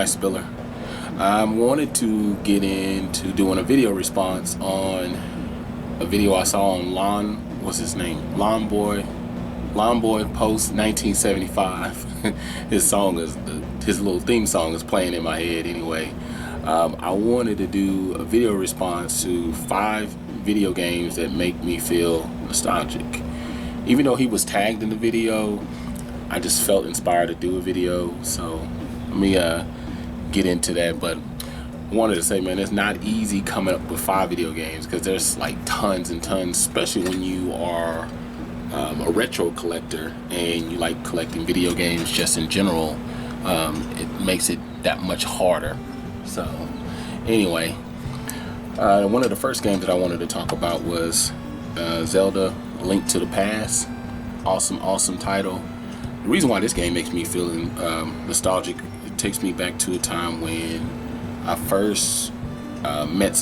Ice Spiller. I wanted to get into doing a video response on a video I saw on what's his name? Lawn Boy Post 1975. His song is, his little theme song is playing in my head anyway. I wanted to do a video response to 5 video games that make me feel nostalgic. Even though he was tagged in the video, I just felt inspired to do a video, so let me get into that. But I wanted to say, man, it's not easy coming up with 5 video games because there's like tons and tons, especially when you are a retro collector and you like collecting video games just in general. It makes it that much harder. So anyway, one of the first games that I wanted to talk about was Zelda Link to the Past. Awesome title. The reason why this game makes me feel nostalgic, it takes me back to a time when I first met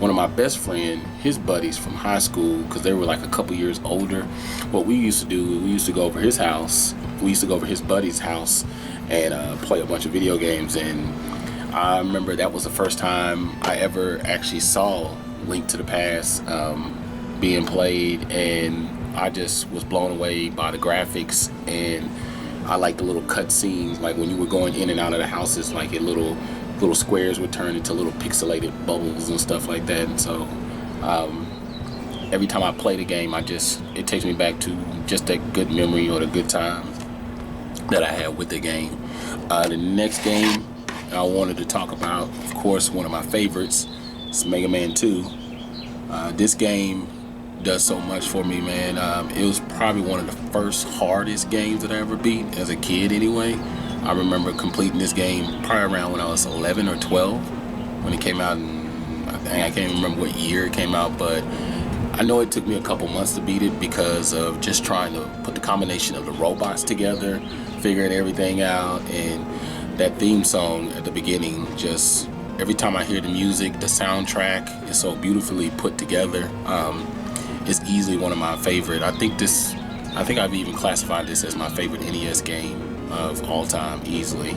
one of my best friend, his buddies from high school, because they were like a couple years older. What we used to do, we used to go over his house, we used to go over his buddy's house and play a bunch of video games. And I remember that was the first time I ever actually saw Link to the Past being played, and I just was blown away by the graphics. And I like the little cut scenes, like when you were going in and out of the houses, like little squares would turn into little pixelated bubbles and stuff like that. And so every time I play the game, it takes me back to just that good memory or the good times that I had with the game. The next game I wanted to talk about, of course, one of my favorites, is Mega Man 2. This game does so much for me, man. It was probably one of the first hardest games that I ever beat as a kid anyway. I remember completing this game probably around when I was 11 or 12 when it came out, and I can't even remember what year it came out, but I know it took me a couple months to beat it because of just trying to put the combination of the robots together, figuring everything out. And that theme song at the beginning, just every time I hear the music, the soundtrack is so beautifully put together. It's easily one of my favorite. I think I've even classified this as my favorite NES game of all time, easily.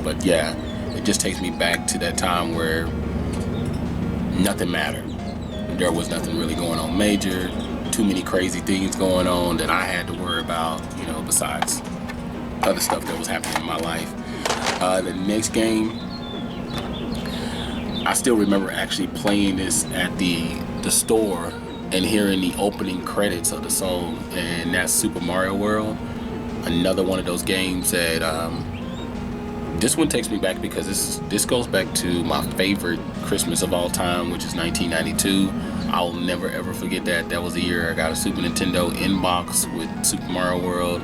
But yeah, it just takes me back to that time where nothing mattered. There was nothing really going on major, too many crazy things going on that I had to worry about, besides other stuff that was happening in my life. The next game, I still remember actually playing this at the store and hearing the opening credits of the song, and that's Super Mario World. Another one of those games that this one takes me back because this goes back to my favorite Christmas of all time, which is 1992. I'll never ever forget that. That was the year I got a Super Nintendo inbox with Super Mario World.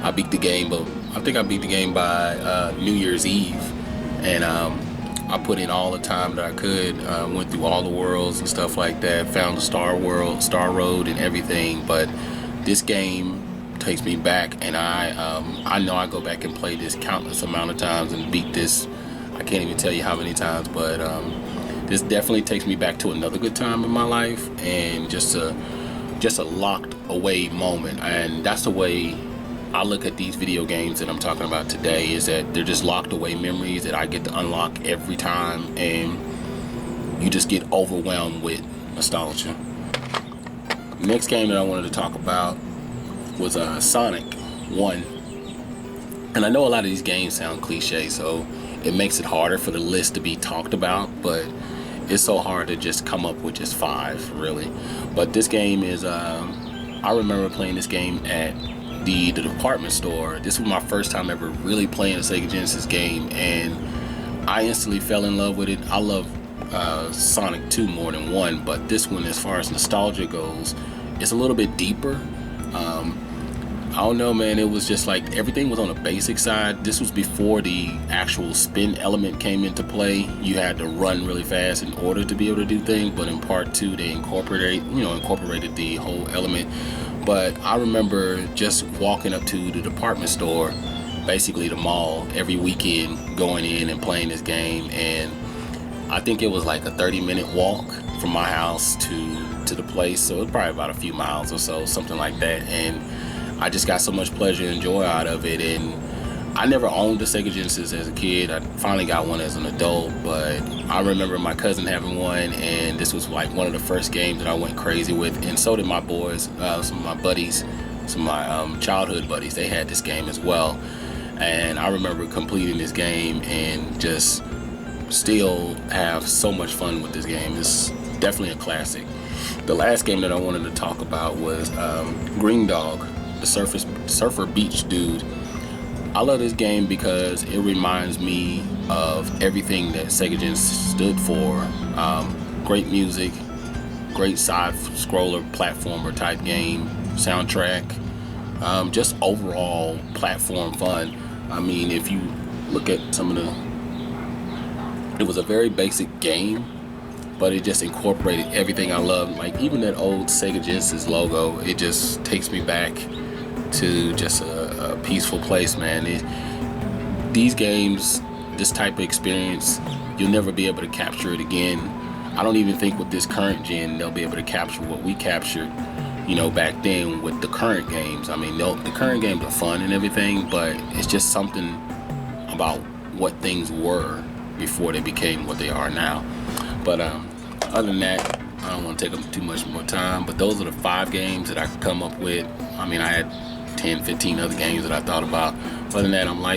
I beat the game, but I think I beat the game by New Year's Eve, and I put in all the time that I could, went through all the worlds and stuff like that, found the Star Road and everything. But this game takes me back, and I know I go back and play this countless amount of times and beat this. I can't even tell you how many times, but this definitely takes me back to another good time in my life, and just a locked away moment. And that's the way I look at these video games that I'm talking about today, is that they're just locked away memories that I get to unlock every time, and you just get overwhelmed with nostalgia. Next game that I wanted to talk about was Sonic 1. And I know a lot of these games sound cliche, so it makes it harder for the list to be talked about, but it's so hard to just come up with just 5, really. But this game is, I remember playing this game at the department store. This was my first time ever really playing a Sega Genesis game, and I instantly fell in love with it. I love Sonic 2 more than 1, but this one, as far as nostalgia goes, it's a little bit deeper. I don't know, man, it was just like everything was on the basic side. This was before the actual spin element came into play. You had to run really fast in order to be able to do things, but in part 2 they incorporated the whole element. But I remember just walking up to the department store, basically the mall, every weekend, going in and playing this game. And I think it was like a 30-minute walk from my house to the place, so it was probably about a few miles or so, something like that. And I just got so much pleasure and joy out of it, and I never owned a Sega Genesis as a kid. I finally got one as an adult, but I remember my cousin having one, and this was like one of the first games that I went crazy with, and so did my boys, some of my buddies, some of my childhood buddies. They had this game as well, and I remember completing this game and just still have so much fun with this game. It's definitely a classic. The last game that I wanted to talk about was Green Dog, the Surfer Beach dude. I love this game because it reminds me of everything that Sega Genesis stood for. Great music, great side-scroller platformer type game, soundtrack, just overall platform fun. I mean, if you look at some of the... It was a very basic game, but it just incorporated everything I love. Like even that old Sega Genesis logo, it just takes me back to just a peaceful place, man. These games, this type of experience, you'll never be able to capture it again. I don't even think with this current gen they'll be able to capture what we captured, you know, back then with the current games. I mean, the current games are fun and everything, but it's just something about what things were before they became what they are now. But other than that, I don't want to take up too much more time, but those are the 5 games that I could come up with. I mean, I had 10, 15 other games that I thought about. Other than that, I'm licensed.